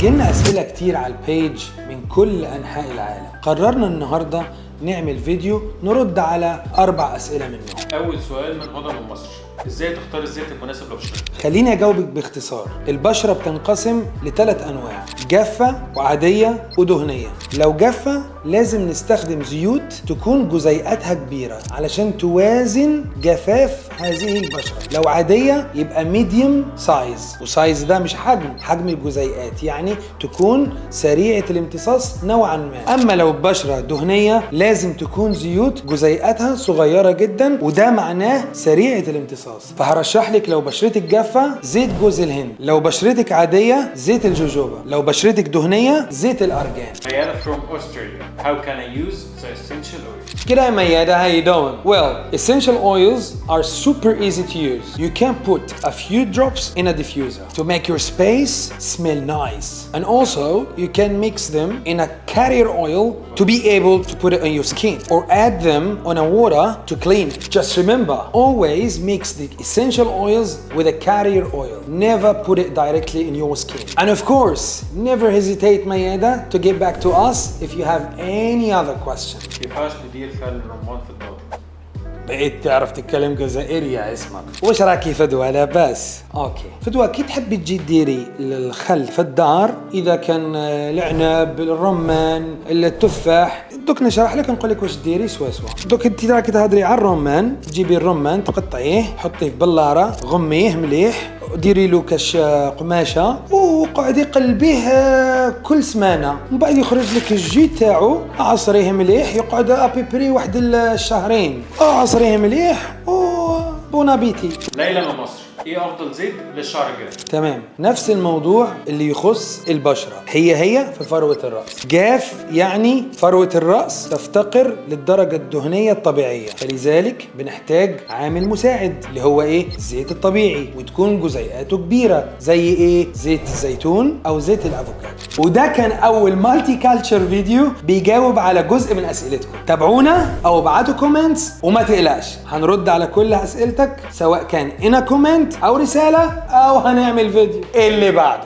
بتجيلنا أسئلة كتير على البيج من كل أنحاء العالم. قررنا النهاردة نعمل فيديو نرد على 4 أسئلة منهم. أول سؤال من هدى من مصر: ازاي تختار الزيت المناسب لبشرتك؟ خليني أجاوبك باختصار. البشرة بتنقسم ل3 أنواع: جافة وعادية ودهنية. لو جافة لازم نستخدم زيوت تكون جزيئاتها كبيرة علشان توازن جفاف هذه البشرة. لو عادية يبقى ميديوم سايز، وسايز ده مش حجم الجزيئات، يعني تكون سريعة الامتصاص نوعا ما. أما لو البشرة دهنية لازم تكون زيوت جزيئاتها صغيرة جدا، وده معناه سريعة الامتصاص. فهرشح لك لو بشرتك جافة زيت جوز الهند، لو بشرتك عادية زيت الجوجوبا، لو بشرتك دهنية زيت الأرجان. ميادة from Australia: how can I use the essential oils? G'day Mayada, how you doing? Well, essential oils are super easy to use. You can put a few drops in a diffuser to make your space smell nice. And also, you can mix them in a carrier oil to be able to put it on your skin, or add them on a water to clean it. Just remember, always mix the essential oils with a carrier oil. Never put it directly in your skin. And of course, never hesitate Mayada to get back to us if you have any other question. كيفاش ندير خل الرمان في الدار؟ بقيت تعرف تتكلم جزائري يا اسمك. وش راكي فدوى؟ لاباس؟ اوكي فدوى، كي تحبي تجي تديري الخل في الدار، اذا كان العنب، الرمان، التفاح، دوك نشرح لك نقول لك واش ديري سوا. دوك انت راكي تهضري على الرمان، تجيبي الرمان تقطعيه، حطيه في بلاره، غميه مليح، ديري له كاش قماشه وقعدي قلبيه كل سمانه، ومن بعد يخرج لك الجي تاعو، عصريه مليح، يقعد ابيبري واحد الشهرين، عصريه مليح وبونابيتي. ليلى من مصر: ايه افضل زيت للشعر الجاف؟ تمام، نفس الموضوع اللي يخص البشرة، هي في فروة الرأس. جاف يعني فروة الرأس تفتقر للدرجة الدهنية الطبيعية، فلذلك بنحتاج عامل مساعد اللي هو ايه؟ الزيت الطبيعي، وتكون جزيئاته كبيرة زي ايه؟ زيت الزيتون او زيت الافوكادو. وده كان اول مالتي كالتشر فيديو بيجاوب على جزء من اسئلتكم. تابعونا او ابعتوا كومنتس، وما تقلقش هنرد على كل اسئلتك، سواء كان هنا كومنت او رسالة او هنعمل فيديو اللي بعد.